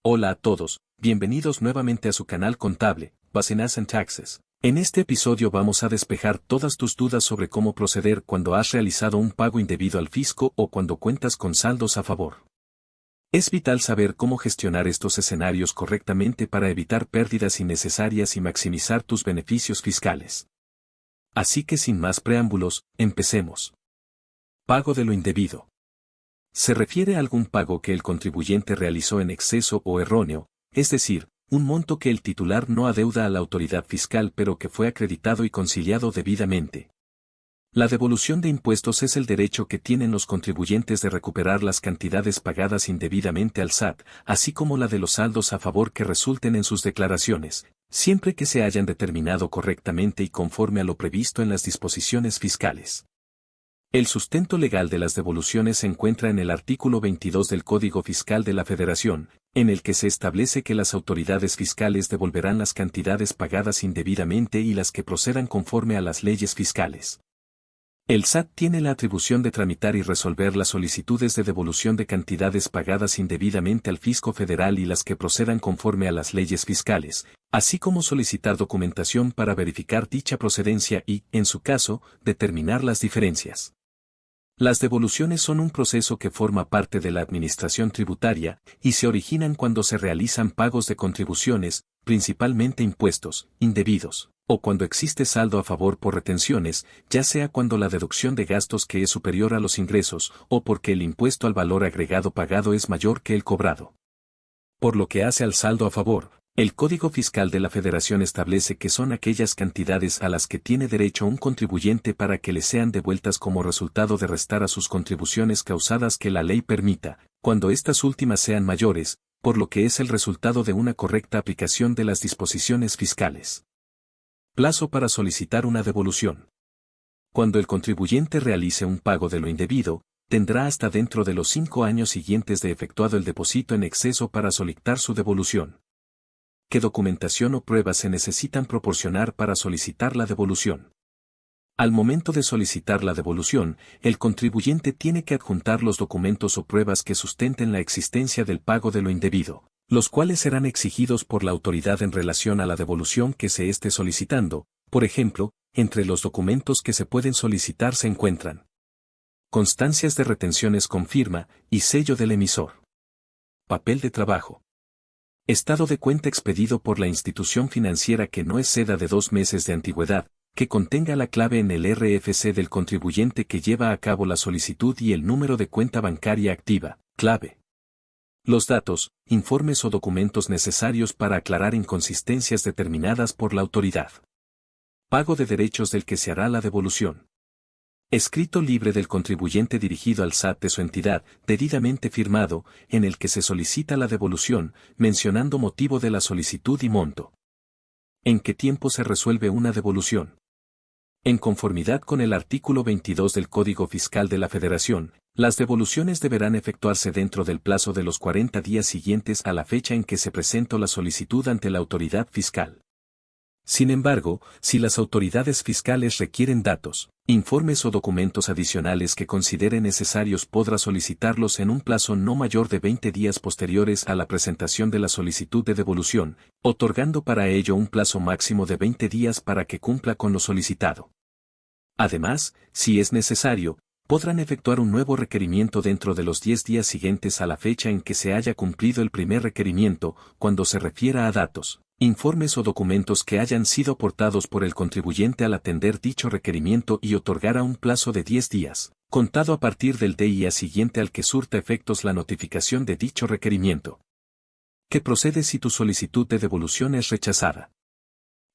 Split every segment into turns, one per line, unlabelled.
Hola a todos, bienvenidos nuevamente a su canal contable, Business and Taxes. En este episodio vamos a despejar todas tus dudas sobre cómo proceder cuando has realizado un pago indebido al fisco o cuando cuentas con saldos a favor. Es vital saber cómo gestionar estos escenarios correctamente para evitar pérdidas innecesarias y maximizar tus beneficios fiscales. Así que sin más preámbulos, empecemos. Pago de lo indebido. Se refiere a algún pago que el contribuyente realizó en exceso o erróneo, es decir, un monto que el titular no adeuda a la autoridad fiscal pero que fue acreditado y conciliado debidamente. La devolución de impuestos es el derecho que tienen los contribuyentes de recuperar las cantidades pagadas indebidamente al SAT, así como la de los saldos a favor que resulten en sus declaraciones, siempre que se hayan determinado correctamente y conforme a lo previsto en las disposiciones fiscales. El sustento legal de las devoluciones se encuentra en el artículo 22 del Código Fiscal de la Federación, en el que se establece que las autoridades fiscales devolverán las cantidades pagadas indebidamente y las que procedan conforme a las leyes fiscales. El SAT tiene la atribución de tramitar y resolver las solicitudes de devolución de cantidades pagadas indebidamente al fisco federal y las que procedan conforme a las leyes fiscales, así como solicitar documentación para verificar dicha procedencia y, en su caso, determinar las diferencias. Las devoluciones son un proceso que forma parte de la administración tributaria y se originan cuando se realizan pagos de contribuciones, principalmente impuestos, indebidos, o cuando existe saldo a favor por retenciones, ya sea cuando la deducción de gastos que es superior a los ingresos o porque el impuesto al valor agregado pagado es mayor que el cobrado. Por lo que hace al saldo a favor, el Código Fiscal de la Federación establece que son aquellas cantidades a las que tiene derecho un contribuyente para que le sean devueltas como resultado de restar a sus contribuciones causadas que la ley permita, cuando estas últimas sean mayores, por lo que es el resultado de una correcta aplicación de las disposiciones fiscales. Plazo para solicitar una devolución. Cuando el contribuyente realice un pago de lo indebido, tendrá hasta dentro de los 5 años siguientes de efectuado el depósito en exceso para solicitar su devolución. ¿Qué documentación o pruebas se necesitan proporcionar para solicitar la devolución? Al momento de solicitar la devolución, el contribuyente tiene que adjuntar los documentos o pruebas que sustenten la existencia del pago de lo indebido, los cuales serán exigidos por la autoridad en relación a la devolución que se esté solicitando. Por ejemplo, entre los documentos que se pueden solicitar se encuentran constancias de retenciones con firma y sello del emisor. Papel de trabajo. Estado de cuenta expedido por la institución financiera que no exceda de 2 meses de antigüedad, que contenga la clave en el RFC del contribuyente que lleva a cabo la solicitud y el número de cuenta bancaria activa, clave. Los datos, informes o documentos necesarios para aclarar inconsistencias determinadas por la autoridad. Pago de derechos del que se hará la devolución. Escrito libre del contribuyente dirigido al SAT de su entidad, debidamente firmado, en el que se solicita la devolución, mencionando motivo de la solicitud y monto. ¿En qué tiempo se resuelve una devolución? En conformidad con el artículo 22 del Código Fiscal de la Federación, las devoluciones deberán efectuarse dentro del plazo de los 40 días siguientes a la fecha en que se presentó la solicitud ante la autoridad fiscal. Sin embargo, si las autoridades fiscales requieren datos, informes o documentos adicionales que consideren necesarios, podrá solicitarlos en un plazo no mayor de 20 días posteriores a la presentación de la solicitud de devolución, otorgando para ello un plazo máximo de 20 días para que cumpla con lo solicitado. Además, si es necesario, podrán efectuar un nuevo requerimiento dentro de los 10 días siguientes a la fecha en que se haya cumplido el primer requerimiento, cuando se refiera a datos, informes o documentos que hayan sido aportados por el contribuyente al atender dicho requerimiento y otorgará un plazo de 10 días, contado a partir del día siguiente al que surta efectos la notificación de dicho requerimiento. ¿Qué procede si tu solicitud de devolución es rechazada?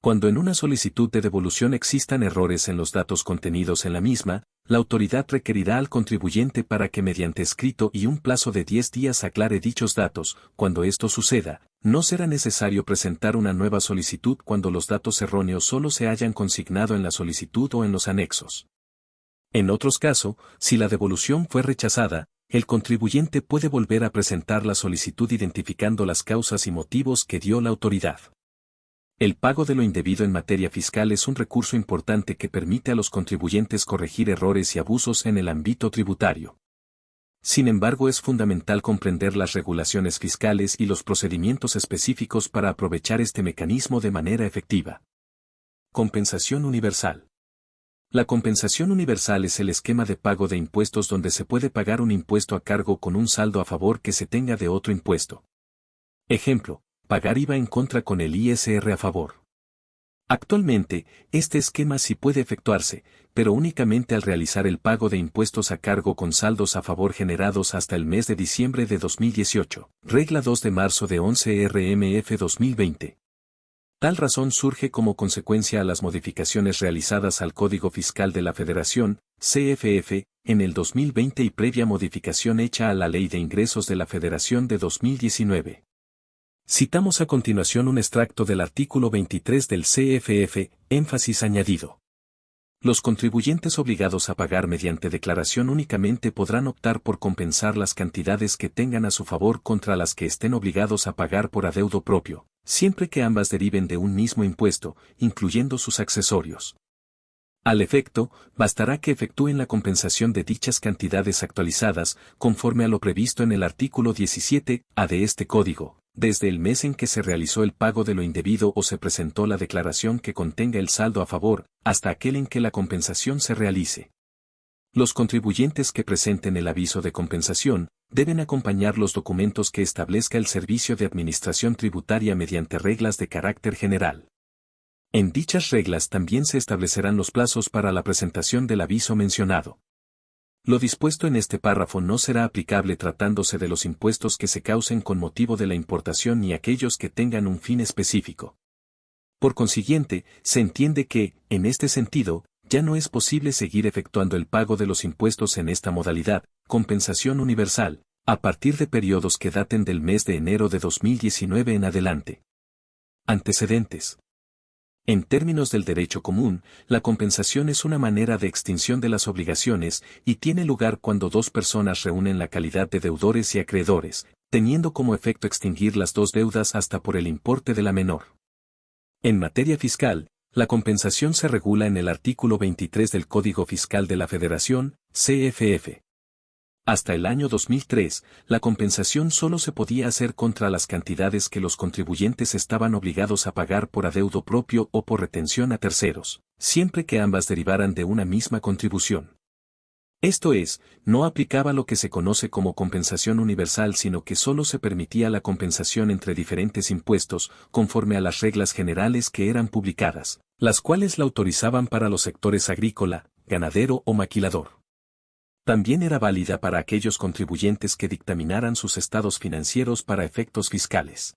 Cuando en una solicitud de devolución existan errores en los datos contenidos en la misma, la autoridad requerirá al contribuyente para que mediante escrito y un plazo de 10 días aclare dichos datos. Cuando esto suceda, no será necesario presentar una nueva solicitud cuando los datos erróneos solo se hayan consignado en la solicitud o en los anexos. En otros casos, si la devolución fue rechazada, el contribuyente puede volver a presentar la solicitud identificando las causas y motivos que dio la autoridad. El pago de lo indebido en materia fiscal es un recurso importante que permite a los contribuyentes corregir errores y abusos en el ámbito tributario. Sin embargo, es fundamental comprender las regulaciones fiscales y los procedimientos específicos para aprovechar este mecanismo de manera efectiva. Compensación universal. La compensación universal es el esquema de pago de impuestos donde se puede pagar un impuesto a cargo con un saldo a favor que se tenga de otro impuesto. Ejemplo, pagar IVA en contra con el ISR a favor. Actualmente, este esquema sí puede efectuarse, pero únicamente al realizar el pago de impuestos a cargo con saldos a favor generados hasta el mes de diciembre de 2018. Regla 2 de marzo de 11 RMF 2020. Tal razón surge como consecuencia a las modificaciones realizadas al Código Fiscal de la Federación, CFF, en el 2020 y previa modificación hecha a la Ley de Ingresos de la Federación de 2019. Citamos a continuación un extracto del artículo 23 del CFF, énfasis añadido. Los contribuyentes obligados a pagar mediante declaración únicamente podrán optar por compensar las cantidades que tengan a su favor contra las que estén obligados a pagar por adeudo propio, siempre que ambas deriven de un mismo impuesto, incluyendo sus accesorios. Al efecto, bastará que efectúen la compensación de dichas cantidades actualizadas, conforme a lo previsto en el artículo 17A de este Código, desde el mes en que se realizó el pago de lo indebido o se presentó la declaración que contenga el saldo a favor, hasta aquel en que la compensación se realice. Los contribuyentes que presenten el aviso de compensación, deben acompañar los documentos que establezca el Servicio de Administración Tributaria mediante reglas de carácter general. En dichas reglas también se establecerán los plazos para la presentación del aviso mencionado. Lo dispuesto en este párrafo no será aplicable tratándose de los impuestos que se causen con motivo de la importación ni aquellos que tengan un fin específico. Por consiguiente, se entiende que, en este sentido, ya no es posible seguir efectuando el pago de los impuestos en esta modalidad, compensación universal, a partir de periodos que daten del mes de enero de 2019 en adelante. Antecedentes. En términos del derecho común, la compensación es una manera de extinción de las obligaciones y tiene lugar cuando dos personas reúnen la calidad de deudores y acreedores, teniendo como efecto extinguir las dos deudas hasta por el importe de la menor. En materia fiscal, la compensación se regula en el artículo 23 del Código Fiscal de la Federación, CFF. Hasta el año 2003, la compensación solo se podía hacer contra las cantidades que los contribuyentes estaban obligados a pagar por adeudo propio o por retención a terceros, siempre que ambas derivaran de una misma contribución. Esto es, no aplicaba lo que se conoce como compensación universal, sino que solo se permitía la compensación entre diferentes impuestos, conforme a las reglas generales que eran publicadas, las cuales la autorizaban para los sectores agrícola, ganadero o maquilador. También era válida para aquellos contribuyentes que dictaminaran sus estados financieros para efectos fiscales.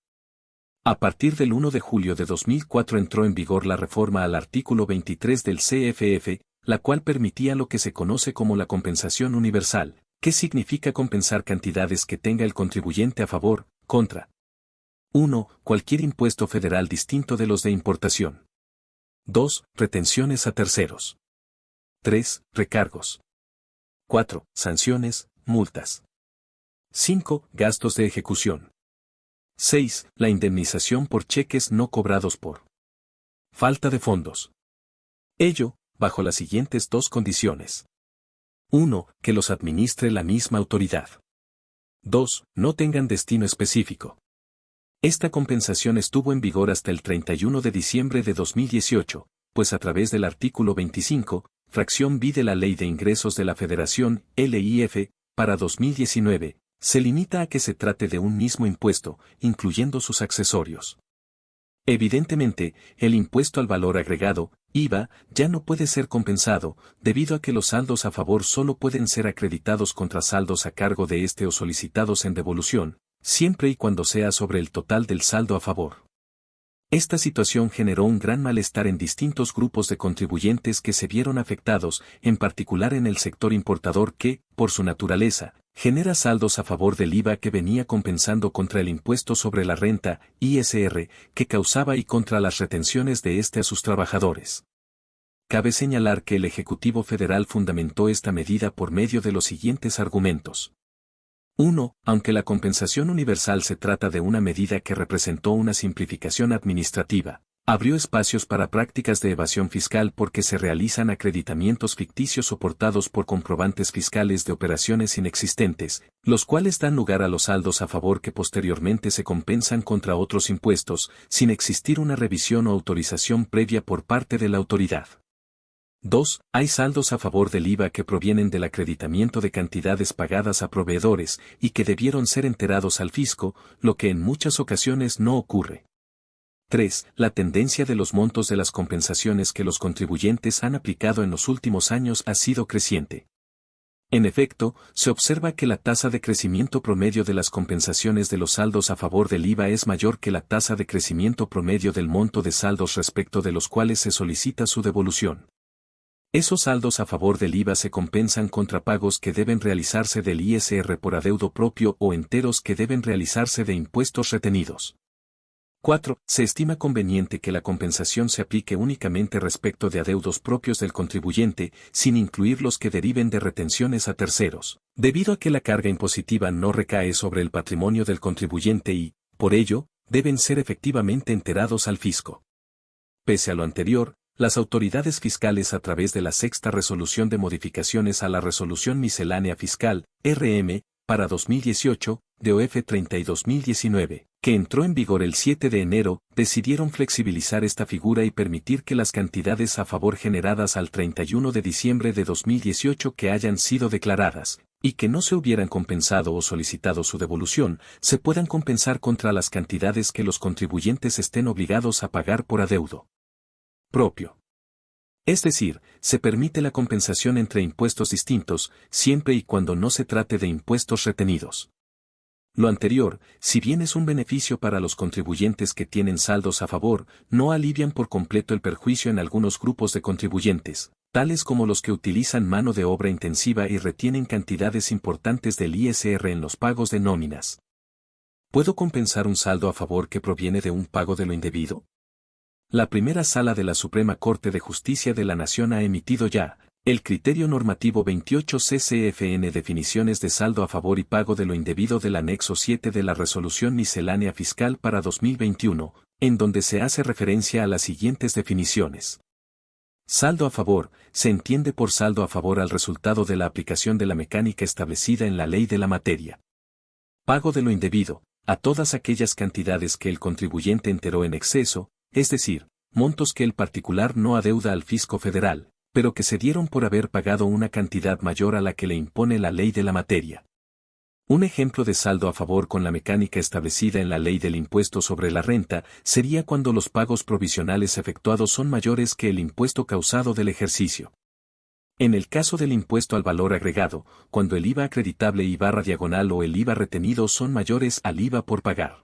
A partir del 1 de julio de 2004 entró en vigor la reforma al artículo 23 del CFF, la cual permitía lo que se conoce como la compensación universal, que significa compensar cantidades que tenga el contribuyente a favor, contra 1. Cualquier impuesto federal distinto de los de importación. 2. Retenciones a terceros. 3. Recargos. 4. Sanciones, multas. 5. Gastos de ejecución. 6. La indemnización por cheques no cobrados por falta de fondos. Ello, bajo las siguientes dos condiciones. 1. Que los administre la misma autoridad. 2. No tengan destino específico. Esta compensación estuvo en vigor hasta el 31 de diciembre de 2018, pues a través del artículo 25, fracción B de la Ley de Ingresos de la Federación, LIF, para 2019, se limita a que se trate de un mismo impuesto, incluyendo sus accesorios. Evidentemente, el impuesto al valor agregado, IVA, ya no puede ser compensado, debido a que los saldos a favor solo pueden ser acreditados contra saldos a cargo de este o solicitados en devolución, siempre y cuando sea sobre el total del saldo a favor. Esta situación generó un gran malestar en distintos grupos de contribuyentes que se vieron afectados, en particular en el sector importador que, por su naturaleza, genera saldos a favor del IVA que venía compensando contra el impuesto sobre la renta, ISR, que causaba y contra las retenciones de este a sus trabajadores. Cabe señalar que el Ejecutivo Federal fundamentó esta medida por medio de los siguientes argumentos. 1. Aunque la compensación universal se trata de una medida que representó una simplificación administrativa, Abrió espacios para prácticas de evasión fiscal porque se realizan acreditamientos ficticios soportados por comprobantes fiscales de operaciones inexistentes, los cuales dan lugar a los saldos a favor que posteriormente se compensan contra otros impuestos, sin existir una revisión o autorización previa por parte de la autoridad. 2. Hay saldos a favor del IVA que provienen del acreditamiento de cantidades pagadas a proveedores y que debieron ser enterados al fisco, lo que en muchas ocasiones no ocurre. 3. La tendencia de los montos de las compensaciones que los contribuyentes han aplicado en los últimos años ha sido creciente. En efecto, se observa que la tasa de crecimiento promedio de las compensaciones de los saldos a favor del IVA es mayor que la tasa de crecimiento promedio del monto de saldos respecto de los cuales se solicita su devolución. Esos saldos a favor del IVA se compensan contra pagos que deben realizarse del ISR por adeudo propio o enteros que deben realizarse de impuestos retenidos. 4. Se estima conveniente que la compensación se aplique únicamente respecto de adeudos propios del contribuyente, sin incluir los que deriven de retenciones a terceros, debido a que la carga impositiva no recae sobre el patrimonio del contribuyente y, por ello, deben ser efectivamente enterados al fisco. Pese a lo anterior, las autoridades fiscales a través de la sexta resolución de modificaciones a la Resolución Miscelánea Fiscal, RM, para 2018, DOF 30 y 2019, que entró en vigor el 7 de enero, decidieron flexibilizar esta figura y permitir que las cantidades a favor generadas al 31 de diciembre de 2018 que hayan sido declaradas, y que no se hubieran compensado o solicitado su devolución, se puedan compensar contra las cantidades que los contribuyentes estén obligados a pagar por adeudo propio. Es decir, se permite la compensación entre impuestos distintos, siempre y cuando no se trate de impuestos retenidos. Lo anterior, si bien es un beneficio para los contribuyentes que tienen saldos a favor, no alivian por completo el perjuicio en algunos grupos de contribuyentes, tales como los que utilizan mano de obra intensiva y retienen cantidades importantes del ISR en los pagos de nóminas. ¿Puedo compensar un saldo a favor que proviene de un pago de lo indebido? La primera sala de la Suprema Corte de Justicia de la Nación ha emitido ya el criterio normativo 28 CCFN definiciones de saldo a favor y pago de lo indebido del anexo 7 de la Resolución Miscelánea Fiscal para 2021, en donde se hace referencia a las siguientes definiciones. Saldo a favor, se entiende por saldo a favor al resultado de la aplicación de la mecánica establecida en la ley de la materia. Pago de lo indebido, a todas aquellas cantidades que el contribuyente enteró en exceso, es decir, montos que el particular no adeuda al fisco federal, pero que se dieron por haber pagado una cantidad mayor a la que le impone la ley de la materia. Un ejemplo de saldo a favor con la mecánica establecida en la ley del impuesto sobre la renta sería cuando los pagos provisionales efectuados son mayores que el impuesto causado del ejercicio. En el caso del impuesto al valor agregado, cuando el IVA acreditable /diagonal o el IVA retenido son mayores al IVA por pagar.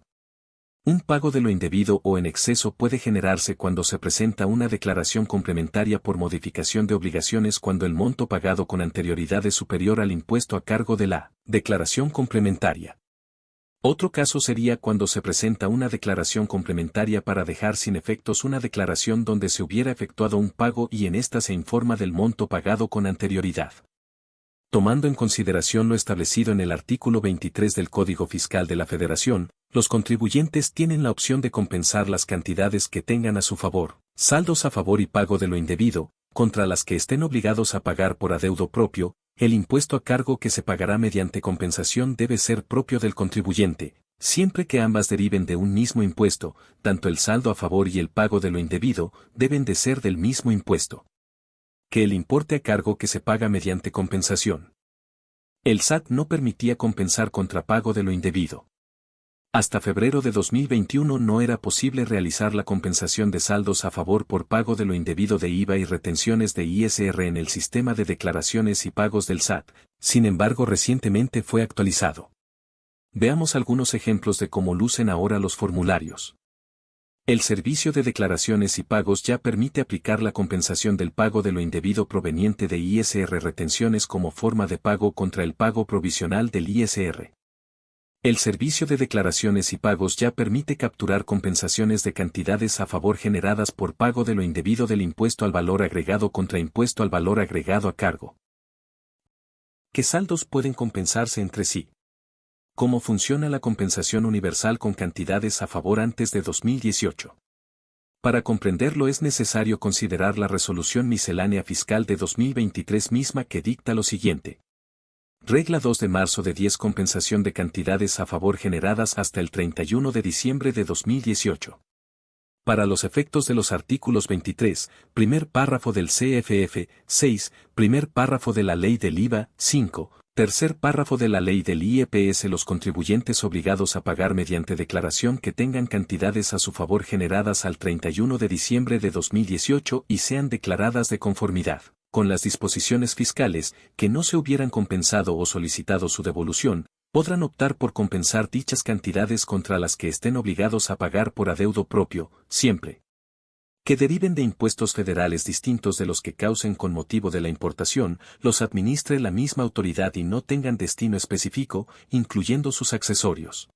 Un pago de lo indebido o en exceso puede generarse cuando se presenta una declaración complementaria por modificación de obligaciones cuando el monto pagado con anterioridad es superior al impuesto a cargo de la declaración complementaria. Otro caso sería cuando se presenta una declaración complementaria para dejar sin efectos una declaración donde se hubiera efectuado un pago y en esta se informa del monto pagado con anterioridad. Tomando en consideración lo establecido en el artículo 23 del Código Fiscal de la Federación, los contribuyentes tienen la opción de compensar las cantidades que tengan a su favor, saldos a favor y pago de lo indebido, contra las que estén obligados a pagar por adeudo propio. El impuesto a cargo que se pagará mediante compensación debe ser propio del contribuyente, siempre que ambas deriven de un mismo impuesto, tanto el saldo a favor y el pago de lo indebido deben de ser del mismo impuesto que el importe a cargo que se paga mediante compensación. El SAT no permitía compensar contra pago de lo indebido. Hasta febrero de 2021 no era posible realizar la compensación de saldos a favor por pago de lo indebido de IVA y retenciones de ISR en el sistema de declaraciones y pagos del SAT, sin embargo recientemente fue actualizado. Veamos algunos ejemplos de cómo lucen ahora los formularios. El servicio de declaraciones y pagos ya permite aplicar la compensación del pago de lo indebido proveniente de ISR retenciones como forma de pago contra el pago provisional del ISR. El servicio de declaraciones y pagos ya permite capturar compensaciones de cantidades a favor generadas por pago de lo indebido del impuesto al valor agregado contra impuesto al valor agregado a cargo. ¿Qué saldos pueden compensarse entre sí? ¿Cómo funciona la compensación universal con cantidades a favor antes de 2018? Para comprenderlo es necesario considerar la Resolución Miscelánea Fiscal de 2023 misma que dicta lo siguiente. Regla 2 de marzo de 10 compensación de cantidades a favor generadas hasta el 31 de diciembre de 2018. Para los efectos de los artículos 23, primer párrafo del CFF, 6, primer párrafo de la Ley del IVA, 5, tercer párrafo de la Ley del IEPS, los contribuyentes obligados a pagar mediante declaración que tengan cantidades a su favor generadas al 31 de diciembre de 2018 y sean declaradas de conformidad con las disposiciones fiscales, que no se hubieran compensado o solicitado su devolución, podrán optar por compensar dichas cantidades contra las que estén obligados a pagar por adeudo propio, siempre que deriven de impuestos federales distintos de los que causen con motivo de la importación, los administre la misma autoridad y no tengan destino específico, incluyendo sus accesorios.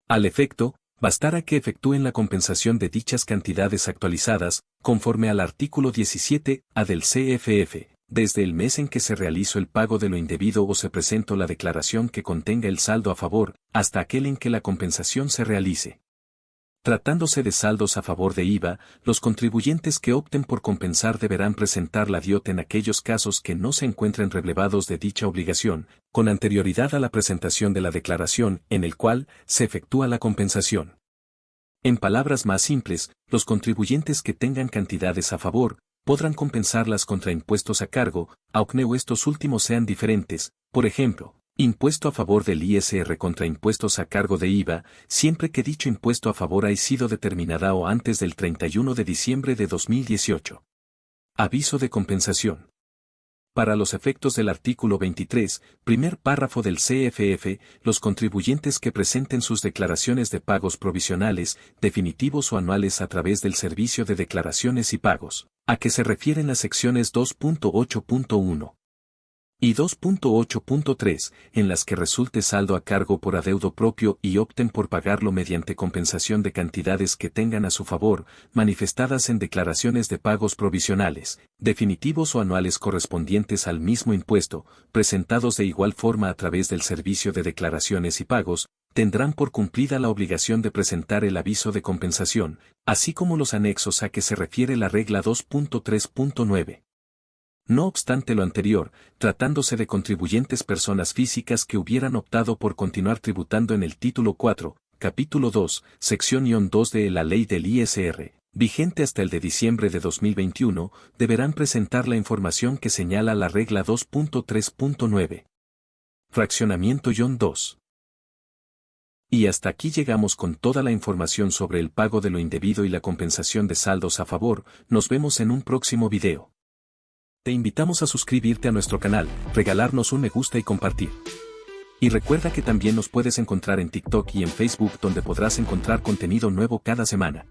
Al efecto, bastará que efectúen la compensación de dichas cantidades actualizadas, conforme al artículo 17A del CFF, desde el mes en que se realizó el pago de lo indebido o se presentó la declaración que contenga el saldo a favor, hasta aquel en que la compensación se realice. Tratándose de saldos a favor de IVA, los contribuyentes que opten por compensar deberán presentar la DIOT en aquellos casos que no se encuentren relevados de dicha obligación, con anterioridad a la presentación de la declaración en el cual se efectúa la compensación. En palabras más simples, los contribuyentes que tengan cantidades a favor, podrán compensarlas contra impuestos a cargo, aunque estos últimos sean diferentes, por ejemplo, impuesto a favor del ISR contra impuestos a cargo de IVA, siempre que dicho impuesto a favor haya sido determinada o antes del 31 de diciembre de 2018. Aviso de compensación. Para los efectos del artículo 23, primer párrafo del CFF, los contribuyentes que presenten sus declaraciones de pagos provisionales, definitivos o anuales a través del Servicio de Declaraciones y Pagos, a que se refieren las secciones 2.8.1 y 2.8.3, en las que resulte saldo a cargo por adeudo propio y opten por pagarlo mediante compensación de cantidades que tengan a su favor, manifestadas en declaraciones de pagos provisionales, definitivos o anuales correspondientes al mismo impuesto, presentados de igual forma a través del Servicio de Declaraciones y Pagos, tendrán por cumplida la obligación de presentar el aviso de compensación, así como los anexos a que se refiere la regla 2.3.9. No obstante lo anterior, tratándose de contribuyentes personas físicas que hubieran optado por continuar tributando en el título 4, capítulo 2, sección 2 de la ley del ISR, vigente hasta el de diciembre de 2021, deberán presentar la información que señala la regla 2.3.9. Fraccionamiento 2. Y hasta aquí llegamos con toda la información sobre el pago de lo indebido y la compensación de saldos a favor. Nos vemos en un próximo video. Te invitamos a suscribirte a nuestro canal, regalarnos un me gusta y compartir. Y recuerda que también nos puedes encontrar en TikTok y en Facebook, donde podrás encontrar contenido nuevo cada semana.